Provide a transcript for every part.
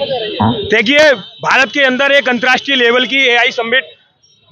देखिए, भारत के अंदर एक अंतर्राष्ट्रीय लेवल की एआई समिट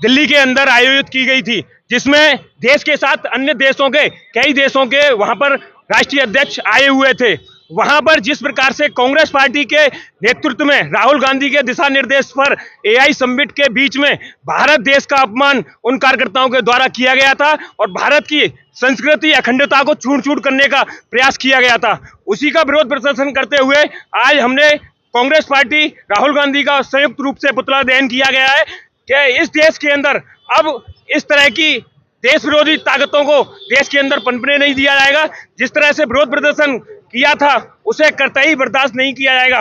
दिल्ली के अंदर आयोजित की गई थी, जिसमें देश के साथ अन्य देशों के कई देशों के वहां पर राष्ट्रीय अध्यक्ष आए हुए थे। वहां पर जिस प्रकार से कांग्रेस पार्टी के नेतृत्व में राहुल गांधी के दिशा निर्देश पर एआई समिट के बीच में भारत देश का अपमान उन कार्यकर्ताओं के द्वारा किया गया था और भारत की संस्कृति अखंडता को चूर-चूर करने का प्रयास किया गया था। उसी का विरोध प्रदर्शन करते हुए आज हमने कांग्रेस पार्टी राहुल गांधी का संयुक्त रूप से पुतला दहन किया गया है कि इस देश के अंदर अब इस तरह की देश विरोधी ताकतों को देश के अंदर पनपने नहीं दिया जाएगा। जिस तरह से विरोध प्रदर्शन किया था उसे कतई बर्दाश्त नहीं किया जाएगा।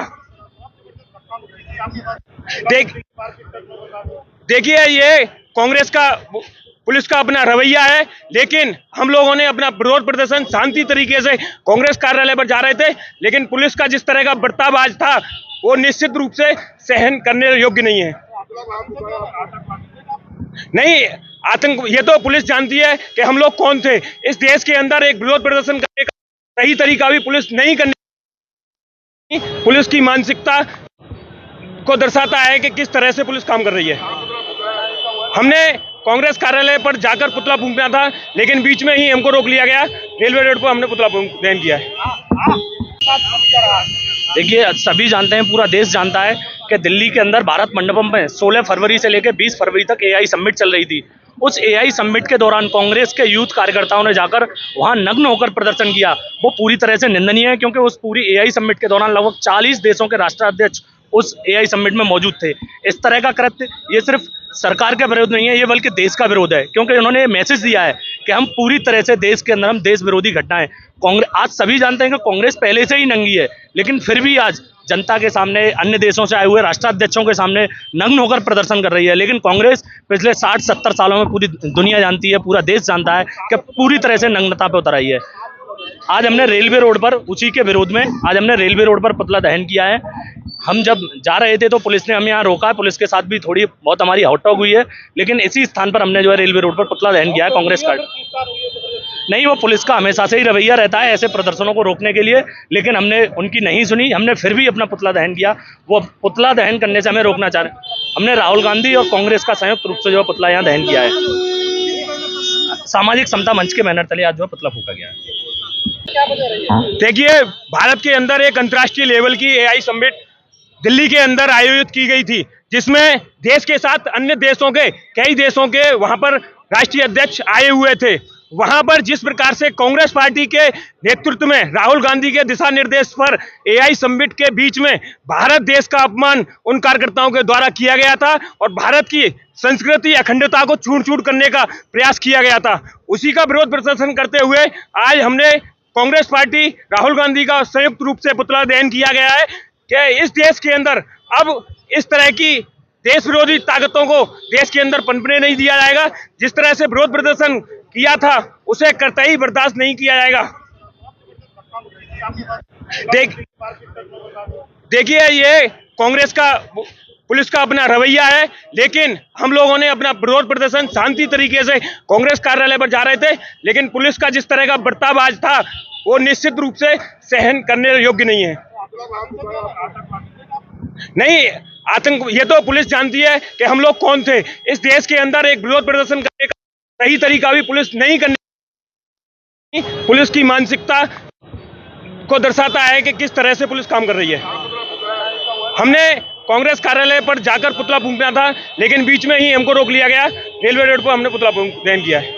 देखिए, ये कांग्रेस का पुलिस का अपना रवैया है, लेकिन हम लोगों ने अपना विरोध प्रदर्शन शांति तरीके से कांग्रेस कार्यालय पर जा रहे थे, लेकिन पुलिस का जिस तरह का बर्ताव आज था वो निश्चित रूप से सहन करने योग्य नहीं है। नहीं, आतंक ये तो पुलिस जानती है कि हम लोग कौन थे। इस देश के अंदर एक विरोध प्रदर्शन करने का सही तरीका भी पुलिस नहीं करनी। पुलिस की मानसिकता को दर्शाता है कि किस तरह से पुलिस काम कर रही है। हमने कांग्रेस कार्यालय पर जाकर पुतला फूंकना था, लेकिन बीच में ही हमको रोक लिया गया। रेलवे रोड पर हमने पुतला दहन किया है। देखिए, सभी जानते हैं, पूरा देश जानता है कि दिल्ली के अंदर भारत मंडपम में 16 फरवरी से लेकर 20 फरवरी तक एआई समिट चल रही थी। उस एआई समिट के दौरान कांग्रेस के यूथ कार्यकर्ताओं ने जाकर वहां नग्न होकर प्रदर्शन किया। वो पूरी तरह से निंदनीय है, क्योंकि उस पूरी एआई समिट के दौरान लगभग 40 देशों के राष्ट्राध्यक्ष उस एआई समिट में मौजूद थे। इस तरह का कृत्य ये सिर्फ सरकार के विरोध नहीं है, ये बल्कि देश का विरोध है, क्योंकि उन्होंने मैसेज दिया है कि हम पूरी तरह से देश के अंदर हम देश विरोधी घटनाएं कांग्रेस। आज सभी जानते हैं कि कांग्रेस पहले से ही नंगी है, लेकिन फिर भी आज जनता के सामने, अन्य देशों से आए हुए राष्ट्राध्यक्षों के सामने नग्न होकर प्रदर्शन कर रही है। लेकिन कांग्रेस पिछले 60-70 सालों में पूरी दुनिया जानती है, पूरा देश जानता है कि पूरी तरह से नग्नता पे उतर आई है। आज हमने रेलवे रोड पर उसी के विरोध में आज हमने रेलवे रोड पर पुतला दहन किया है। हम जब जा रहे थे तो पुलिस ने हमें यहाँ रोका है, पुलिस के साथ भी थोड़ी बहुत हमारी हॉटटॉक हुई है, लेकिन इसी स्थान पर हमने जो है रेलवे रोड पर पुतला दहन किया है कांग्रेस का। नहीं, वो पुलिस का हमेशा से ही रवैया रहता है ऐसे प्रदर्शनों को रोकने के लिए, लेकिन हमने उनकी नहीं सुनी। हमने फिर भी अपना पुतला दहन किया। वो पुतला दहन करने से हमें रोकना चाह रहे। हमने राहुल गांधी और कांग्रेस का संयुक्त रूप से जो पुतला यहाँ दहन किया है। सामाजिक समता मंच के बैनर तले आज जो पुतला फूंका गया है। देखिए, भारत के अंदर एक अंतर्राष्ट्रीय लेवल की एआई समिट दिल्ली के अंदर आयोजित की गई थी, जिसमें देश के साथ अन्य देशों के कई देशों के वहां पर राष्ट्रीय अध्यक्ष आए हुए थे। वहां पर जिस प्रकार से कांग्रेस पार्टी के नेतृत्व में राहुल गांधी के दिशा निर्देश पर एआई समिट के बीच में भारत देश का अपमान उन कार्यकर्ताओं के द्वारा किया गया था और भारत की संस्कृति अखंडता को चूर-चूर करने का प्रयास किया गया था। उसी का विरोध प्रदर्शन करते हुए आज हमने कांग्रेस पार्टी राहुल गांधी का संयुक्त रूप से पुतला दहन किया गया है कि इस देश के अंदर अब इस तरह की देश विरोधी ताकतों को देश के अंदर पनपने नहीं दिया जाएगा। जिस तरह से विरोध प्रदर्शन किया था उसे कतई बर्दाश्त नहीं किया जाएगा। देखिए, ये कांग्रेस का पुलिस का अपना रवैया है, लेकिन हम लोगों ने अपना विरोध प्रदर्शन शांति तरीके से कांग्रेस कार्यालय पर जा रहे थे, लेकिन पुलिस का जिस तरह का बर्ताव आज था वो निश्चित रूप से सहन करने योग्य नहीं है। नहीं, आतंक ये तो पुलिस जानती है कि हम लोग कौन थे। इस देश के अंदर एक विरोध प्रदर्शन करने का सही तरीका भी पुलिस नहीं करनी। पुलिस की मानसिकता को दर्शाता है कि किस तरह से पुलिस काम कर रही है। हमने कांग्रेस कार्यालय पर जाकर पुतला फूंकना था, लेकिन बीच में ही हमको रोक लिया गया। रेलवे रोड पर हमने पुतला दहन किया है।